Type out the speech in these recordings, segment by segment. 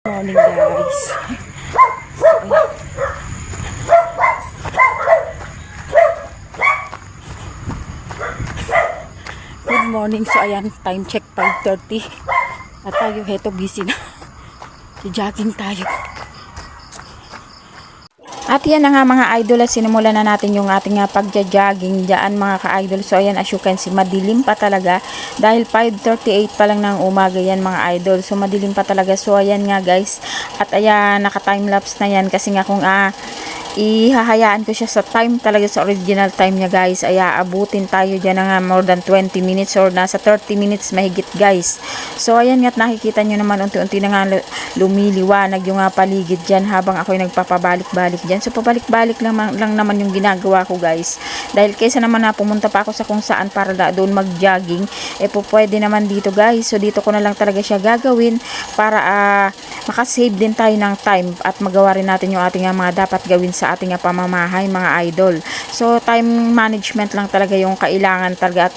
Morning guys. Good morning. So ayan, time check 5:30. At tayo heto busy na. Jogging tayo. At yan na nga mga idol, at sinimulan na natin yung ating pagja-jogging dyan mga ka-idol. So ayan, as you can see, madilim pa talaga dahil 5:38 pa lang ng umaga yan mga idol. So madilim pa talaga. So ayan nga guys, at ayan, naka-timelapse na yan kasi nga kung ihahayaan ko siya sa time talaga, sa original time niya guys, ay aabutin tayo dyan nga more than 20 minutes or nasa 30 minutes mahigit guys. So ayan nga, nakikita nyo naman unti-unti na nga lumiliwanag yung paligid dyan habang ako'y nagpapabalik-balik dyan. So pabalik-balik lang naman yung ginagawa ko guys, dahil kaysa naman na pumunta pa ako sa kung saan para doon mag-jogging, pwede naman dito guys. So dito ko na lang talaga siya gagawin para makasave din tayo ng time at magawa rin natin yung ating mga dapat gawin sa ating pamamahay mga idol. So time management lang talaga yung kailangan talaga, at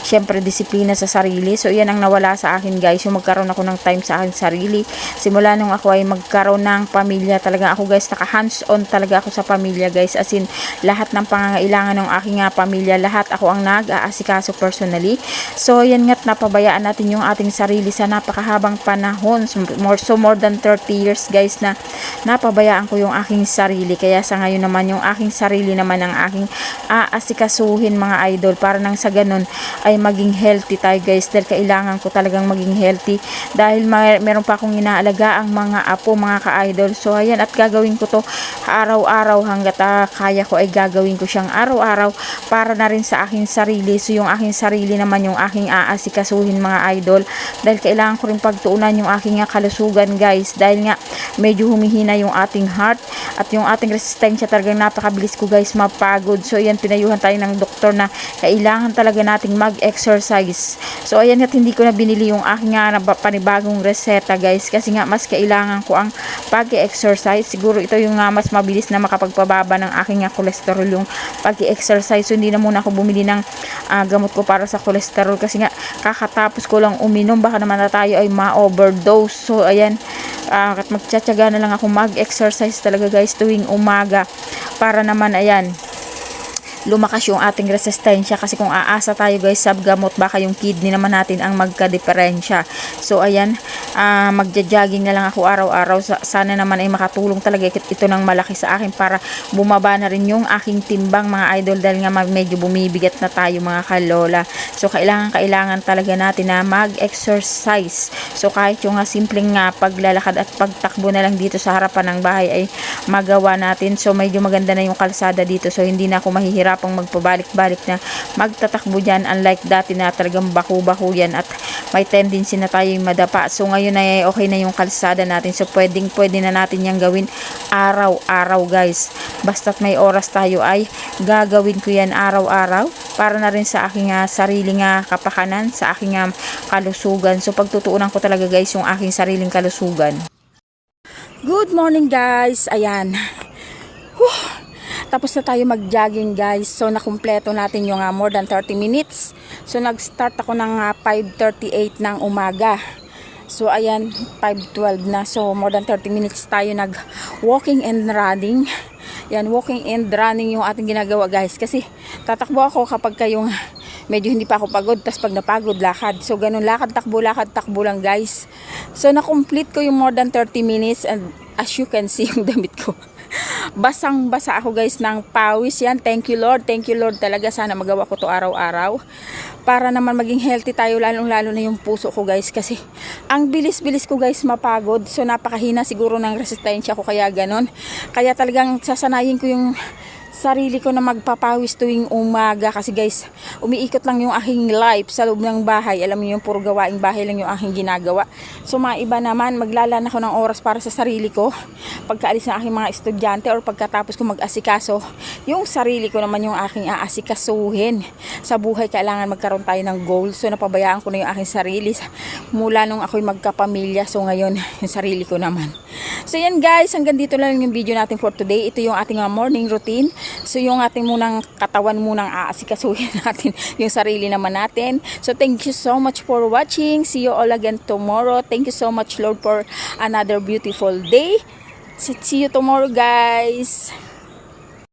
syempre disiplina sa sarili. So yan ang nawala sa akin guys, yung magkaroon ako ng time sa akin sarili. Simula nung ako ay magkaroon ng pamilya, talaga ako guys, naka hands on talaga ako sa pamilya guys, as in lahat ng pangangailangan ng aking pamilya, lahat ako ang nag-aasikaso personally. So yan nga't napabayaan natin yung ating sarili sa napakahabang panahon, so more than 30 years guys na napabayaan ko yung aking sarili. Kaya sa ngayon naman yung aking sarili naman ang aking aasikasuhin mga idol, para nang sa ganun ay maging healthy tayo guys, dahil kailangan ko talagang maging healthy dahil meron pa akong inaalaga ang mga apo mga ka-idol. So ayan, at gagawin ko to araw-araw hanggat kaya ko, ay gagawin ko siyang araw-araw para na rin sa aking sarili. So yung aking sarili naman yung aking aasikasuhin mga idol, dahil kailangan ko rin pagtuunan yung aking kalusugan guys, dahil nga medyo humihina yung ating heart at yung ating resistensya, talagang napakabilis ko guys mapagod. So ayan, pinayuhan tayo ng doktor na kailangan talaga nating mag-exercise. So ayan, at hindi ko na binili yung aking panibagong reseta guys, kasi nga mas kailangan ko ang pag-exercise. Siguro ito yung mas mabilis na makapagpababa ng aking cholesterol, yung pag-exercise. So hindi na muna ako bumili ng gamot ko para sa cholesterol, kasi nga kakatapos ko lang uminom, baka naman na tayo ay ma-overdose. So ayan, at magtsatsaga na lang ako mag-exercise talaga guys tuwing umaga, para naman ayan lumakas yung ating resistensya. Kasi kung aasa tayo guys sa gamot, baka yung kidney naman natin ang magka-diferensya. So ayan, magja-jogging na lang ako araw-araw. Sana naman ay makatulong talaga ito ng malaki sa akin para bumaba na rin yung aking timbang mga idol, dahil nga medyo bumibigat na tayo mga kalola. So kailangan talaga natin na mag-exercise. So kahit yung simpleng paglalakad at pagtakbo na lang dito sa harapan ng bahay ay magawa natin. So medyo maganda na yung kalsada dito, so hindi na ako mahihirap pang magpabalik-balik na magtatakbo dyan, unlike dati na talagang baku-baku yan at may tendency na tayo madapa. So ngayon ay okay na yung kalsada natin, so pwede na natin yung gawin araw-araw guys, basta't may oras tayo ay gagawin ko yan araw-araw para na rin sa aking sariling kapakanan, sa aking kalusugan. So pagtutuunan ko talaga guys yung aking sariling kalusugan. Good morning guys, ayan, tapos na tayo mag-jogging guys. So nakumpleto natin yung more than 30 minutes. So nag-start ako ng 5:38 ng umaga. So ayan, 5:12 na. So more than 30 minutes tayo nag-walking and running. Yan, walking and running yung ating ginagawa guys. Kasi tatakbo ako kapag kayong medyo hindi pa ako pagod, tas pag napagod lakad. So ganun, lakad takbo lang guys. So na-complete ko yung more than 30 minutes, and as you can see yung damit ko, basang-basa ako guys ng pawis. Yan, thank you Lord talaga. Sana magawa ko to araw-araw para naman maging healthy tayo, lalong-lalo na yung puso ko guys, kasi ang bilis-bilis ko guys mapagod. So napakahina siguro ng resistensya ko, kaya ganon. Kaya talagang sasanayin ko yung sarili ko na magpapawis tuwing umaga, kasi guys umiikot lang yung aking life sa loob ng bahay. Alam niyo yung puro gawaing bahay lang yung aking ginagawa. So mga iba naman, maglalaan ako ng oras para sa sarili ko pagkaalis ng aking mga estudyante or pagkatapos ko mag-asikaso yung sarili ko naman yung aking aasikasuhin sa buhay. Kailangan magkaroon tayo ng goal. So napabayaan ko na yung aking sarili mula nung ako'y magkapamilya. So ngayon yung sarili ko naman. So yan guys, hanggang dito lang yung video natin for today. Ito yung ating morning routine. So yung ating munang katawan munang aasikasuhin natin yung sarili naman natin. So thank you so much for watching. See you all again tomorrow. Thank you so much, Lord, for another beautiful day. See you tomorrow, guys.